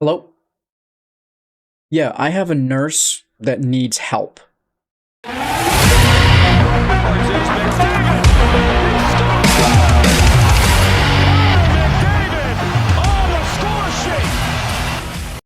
Hello? Yeah, I have a nurse that needs help.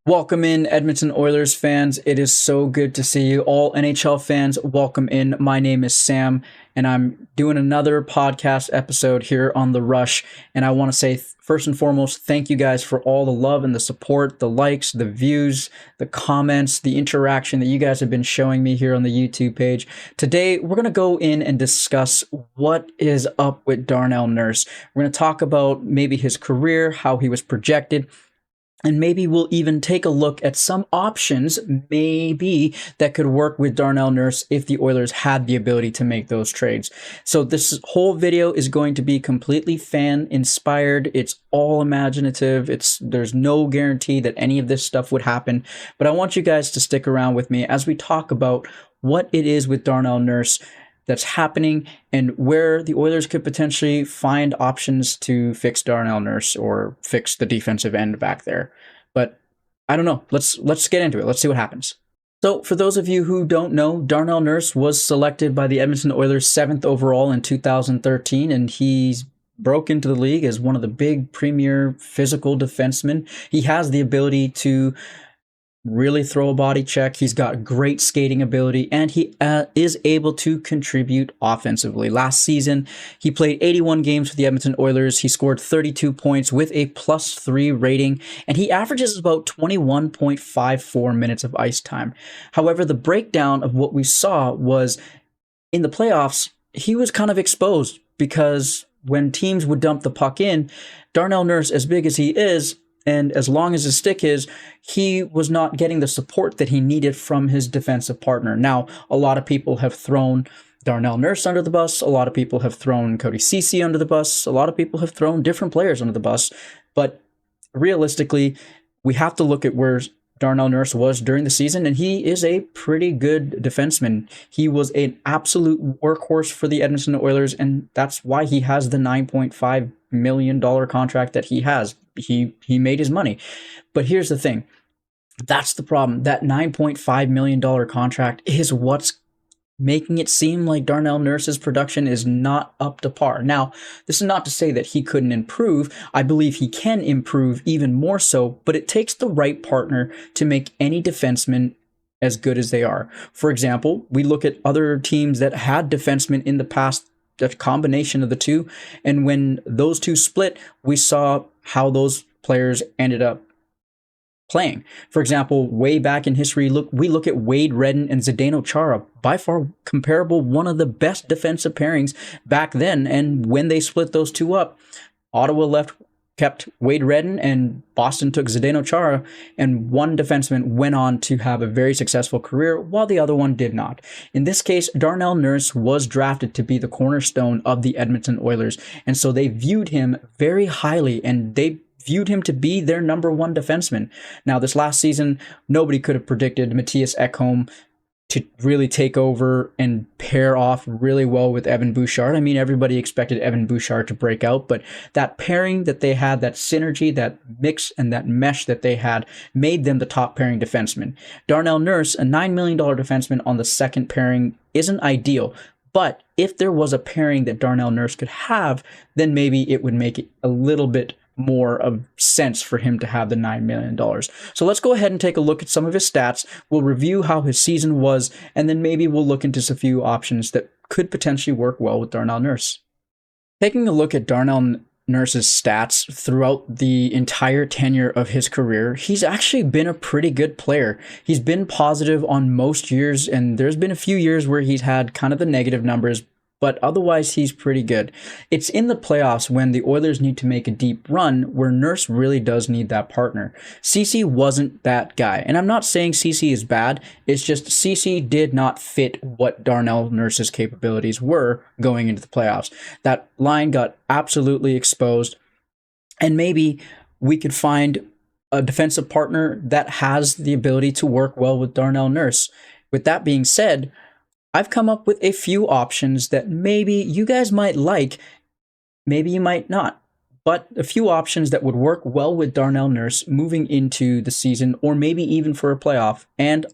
Welcome in, Edmonton Oilers fans. It is so good to see you. All NHL fans, welcome in. My name is Sam, and I'm doing another podcast episode here on The Rush. And I want to say, first and foremost, thank you guys for all the love and the support, the likes, the views, the comments, the interaction that you guys have been showing me here on the YouTube page. Today, we're going to go in and discuss what is up with Darnell Nurse. We're going to talk about maybe his career, how he was projected, and maybe we'll even take a look at some options, maybe, that could work with Darnell Nurse if the Oilers had the ability to make those trades. So this whole video is going to be completely fan-inspired. It's all imaginative. There's no guarantee that any of this stuff would happen. But I want you guys to stick around with me as we talk about what it is with Darnell Nurse that's happening and where the Oilers could potentially find options to fix Darnell Nurse or fix the defensive end back there. But I don't know. Let's get into it. Let's see what happens. So for those of you who don't know, Darnell Nurse was selected by the Edmonton Oilers 7th overall in 2013, and he's broke into the league as one of the big premier physical defensemen. He has the ability to really throw a body check. He's got great skating ability, and he is able to contribute offensively. Last season, he played 81 games for the Edmonton Oilers. He scored 32 points with a +3 rating, and he averages about 21.54 minutes of ice time. However, the breakdown of what we saw was in the playoffs, he was kind of exposed because when teams would dump the puck in, Darnell Nurse, as big as he is, and as long as his stick is, he was not getting the support that he needed from his defensive partner. Now, a lot of people have thrown Darnell Nurse under the bus. A lot of people have thrown Cody Ceci under the bus. A lot of people have thrown different players under the bus. But realistically, we have to look at where Darnell Nurse was during the season, and he is a pretty good defenseman. He was an absolute workhorse for the Edmonton Oilers, and that's why he has the $9.5 million contract that he has. He made his money. But here's the thing. That's the problem. That $9.5 million contract is what's making it seem like Darnell Nurse's production is not up to par. Now, this is not to say that he couldn't improve. I believe he can improve even more so, but it takes the right partner to make any defenseman as good as they are. For example, we look at other teams that had defensemen in the past, a combination of the two, and when those two split, we saw how those players ended up playing. For example, way back in history, we look at Wade Redden and Zdeno Chara, by far comparable, one of the best defensive pairings back then. And when they split those two up, Ottawa kept Wade Redden, and Boston took Zdeno Chara, and one defenseman went on to have a very successful career while the other one did not. In this case, Darnell Nurse was drafted to be the cornerstone of the Edmonton Oilers, and so they viewed him very highly, and they viewed him to be their number one defenseman. Now, this last season, nobody could have predicted Matthias Ekholm to really take over and pair off really well with Evan Bouchard. I mean, everybody expected Evan Bouchard to break out, but that pairing that they had, that synergy, that mix, and that mesh that they had made them the top pairing defenseman. Darnell Nurse, a $9 million defenseman on the second pairing, isn't ideal. But if there was a pairing that Darnell Nurse could have, then maybe it would make it a little bit more of sense for him to have the $9 million. So let's go ahead and take a look at some of his stats. We'll review how his season was, and then maybe we'll look into a few options that could potentially work well with Darnell Nurse. Taking a look at Darnell Nurse's stats throughout the entire tenure of his career, he's actually been a pretty good player. He's been positive on most years, and there's been a few years where he's had kind of the negative numbers, but otherwise he's pretty good. It's in the playoffs when the Oilers need to make a deep run where Nurse really does need that partner. Ceci wasn't that guy, and I'm not saying Ceci is bad, it's just Ceci did not fit what Darnell Nurse's capabilities were going into the playoffs. That line got absolutely exposed, and maybe we could find a defensive partner that has the ability to work well with Darnell Nurse. With that being said, I've come up with a few options that maybe you guys might like, maybe you might not. but a few options that would work well with Darnell Nurse moving into the season, or maybe even for a playoff. And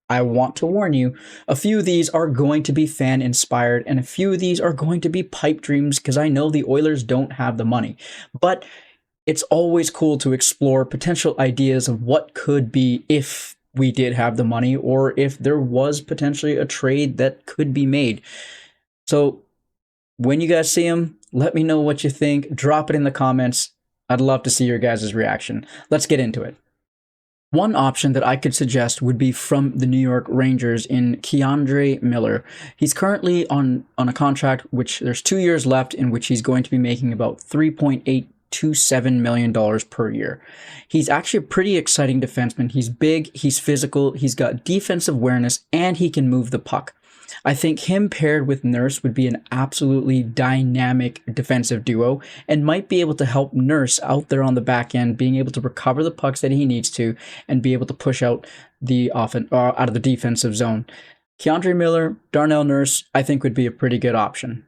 I want to warn you, a few of these are going to be fan-inspired, and a few of these are going to be pipe dreams because I know the Oilers don't have the money. But it's always cool to explore potential ideas of what could be if we did have the money, or if there was potentially a trade that could be made. So when you guys see them, let me know what you think. Drop it in the comments. I'd love to see your guys' reaction. Let's get into it. One option that I could suggest would be from the New York Rangers in K'Andre Miller. He's currently on a contract which there's 2 years left, in which he's going to be making about $3.827 million per year. He's actually a pretty exciting defenseman. He's big, he's physical, he's got defensive awareness, and he can move the puck. I think him paired with Nurse would be an absolutely dynamic defensive duo, and might be able to help Nurse out there on the back end, being able to recover the pucks that he needs to, and be able to push out out of the defensive zone. K'Andre Miller, Darnell Nurse, I think would be a pretty good option.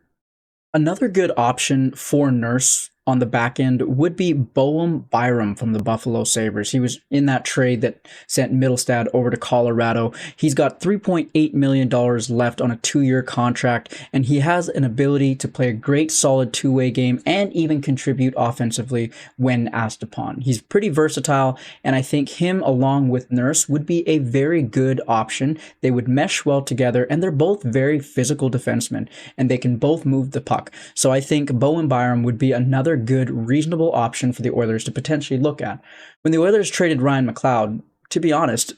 Another good option for Nurse on the back end would be Boehm Byram from the Buffalo Sabres. He was in that trade that sent Middlestad over to Colorado. He's got $3.8 million left on a 2-year contract, and he has an ability to play a great solid two-way game and even contribute offensively when asked upon. He's pretty versatile, and I think him along with Nurse would be a very good option. They would mesh well together, and they're both very physical defensemen, and they can both move the puck. So I think Boehm Byram would be another good, reasonable option for the Oilers to potentially look at. When the Oilers traded Ryan McLeod, to be honest,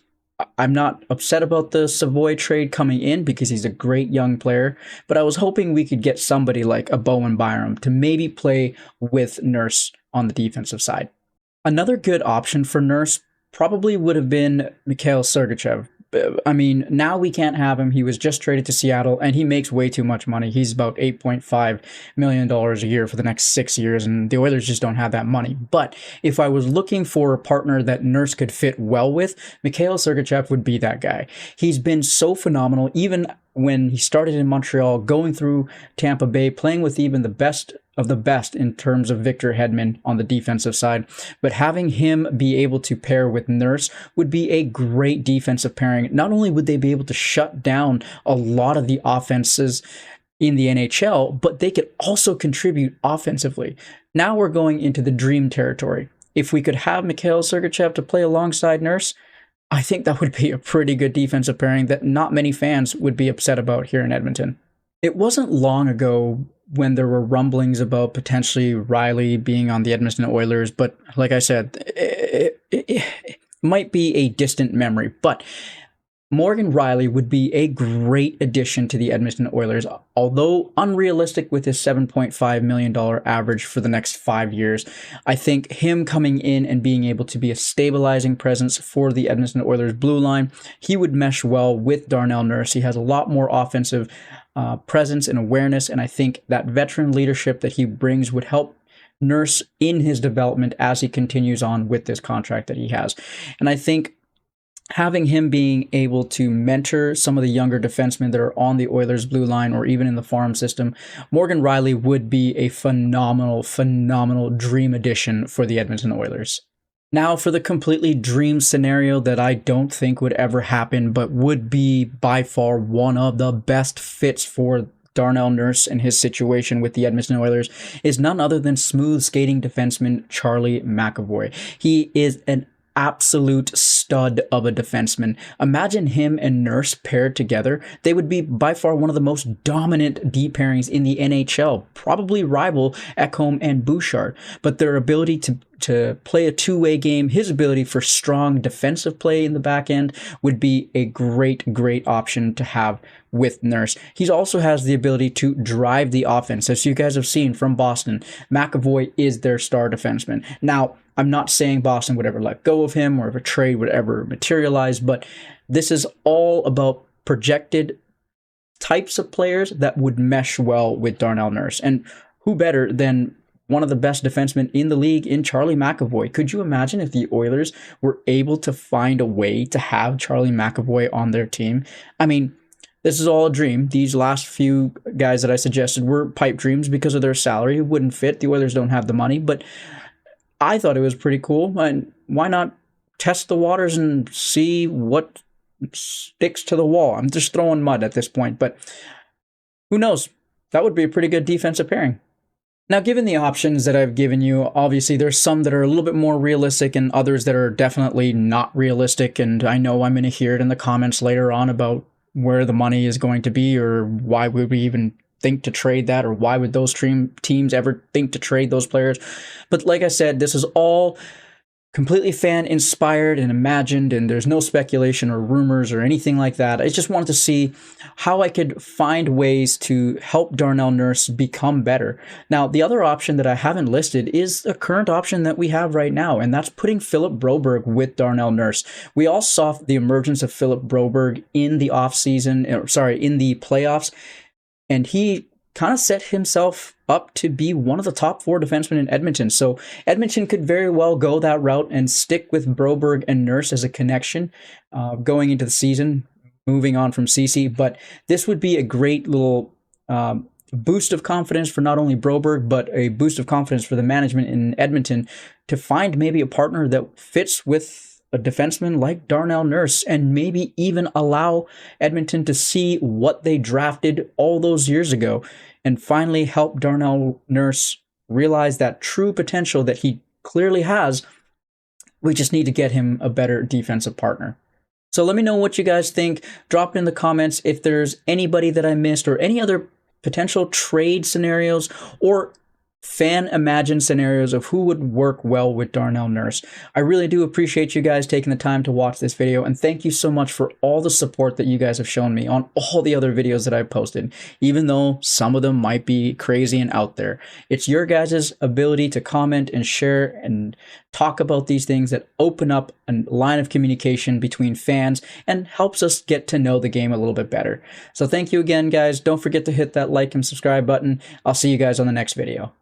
I'm not upset about the Savoy trade coming in because he's a great young player, but I was hoping we could get somebody like a Boehm Byram to maybe play with Nurse on the defensive side. Another good option for Nurse probably would have been Mikhail Sergachev. I mean, now we can't have him. He was just traded to Seattle, and he makes way too much money. He's about $8.5 million a year for the next 6 years, and the Oilers just don't have that money. But if I was looking for a partner that Nurse could fit well with, Mikhail Sergachev would be that guy. He's been so phenomenal, even when he started in Montreal, going through Tampa Bay, playing with even the best of the best in terms of Victor Hedman on the defensive side. But having him be able to pair with Nurse would be a great defensive pairing. Not only would they be able to shut down a lot of the offenses in the NHL, but they could also contribute offensively. Now we're going into the dream territory. If we could have Mikhail Sergachev to play alongside Nurse, I think that would be a pretty good defensive pairing that not many fans would be upset about here in Edmonton. It wasn't long ago when there were rumblings about potentially Riley being on the Edmonton Oilers, but like I said, it might be a distant memory, but Morgan Riley would be a great addition to the Edmonton Oilers, although unrealistic with his $7.5 million average for the next 5 years. I think him coming in and being able to be a stabilizing presence for the Edmonton Oilers blue line, he would mesh well with Darnell Nurse. He has a lot more offensive presence and awareness, and I think that veteran leadership that he brings would help Nurse in his development as he continues on with this contract that he has. And I think having him being able to mentor some of the younger defensemen that are on the Oilers blue line or even in the farm system, Morgan Riley would be a phenomenal dream addition for the Edmonton Oilers. Now for the completely dream scenario that I don't think would ever happen, but would be by far one of the best fits for Darnell Nurse and his situation with the Edmonton Oilers, is none other than smooth skating defenseman Charlie McAvoy. He is an absolute stud of a defenseman. Imagine him and Nurse paired together. They would be by far one of the most dominant D pairings in the NHL, probably rival Ekholm and Bouchard. But their ability to play a two-way game, his ability for strong defensive play in the back end would be a great option to have with Nurse. He also has the ability to drive the offense. As you guys have seen from Boston, McAvoy is their star defenseman. Now, I'm not saying Boston would ever let go of him or if a trade would ever materialize, but this is all about projected types of players that would mesh well with Darnell Nurse. And who better than one of the best defensemen in the league in Charlie McAvoy? Could you imagine if the Oilers were able to find a way to have Charlie McAvoy on their team? I mean, this is all a dream. These last few guys that I suggested were pipe dreams because of their salary. It wouldn't fit. The Oilers don't have the money, but I thought it was pretty cool. And why not test the waters and see what sticks to the wall? I'm just throwing mud at this point, but who knows? That would be a pretty good defensive pairing. Now, given the options that I've given you, obviously there's some that are a little bit more realistic and others that are definitely not realistic. And I know I'm going to hear it in the comments later on about where the money is going to be, or why would we even think to trade that, or why would those teams ever think to trade those players. But like I said, this is all completely fan inspired and imagined, and there's no speculation or rumors or anything like that. I just wanted to see how I could find ways to help Darnell Nurse become better. Now, the other option that I haven't listed is a current option that we have right now, and that's putting Philip Broberg with Darnell Nurse. We all saw the emergence of Philip Broberg in the in the playoffs, and he kind of set himself up to be one of the top 4 defensemen in Edmonton. So Edmonton could very well go that route and stick with Broberg and Nurse as a connection going into the season, moving on from Ceci. But this would be a great little boost of confidence for not only Broberg, but a boost of confidence for the management in Edmonton to find maybe a partner that fits with a defenseman like Darnell Nurse, and maybe even allow Edmonton to see what they drafted all those years ago and finally help Darnell Nurse realize that true potential that he clearly has. We just need to get him a better defensive partner. So let me know what you guys think. Drop it in the comments if there's anybody that I missed, or any other potential trade scenarios or fan imagined scenarios of who would work well with Darnell Nurse. I really do appreciate you guys taking the time to watch this video, and thank you so much for all the support that you guys have shown me on all the other videos that I've posted, even though some of them might be crazy and out there. It's your guys' ability to comment and share and talk about these things that open up a line of communication between fans and helps us get to know the game a little bit better. So thank you again, guys. Don't forget to hit that like and subscribe button. I'll see you guys on the next video.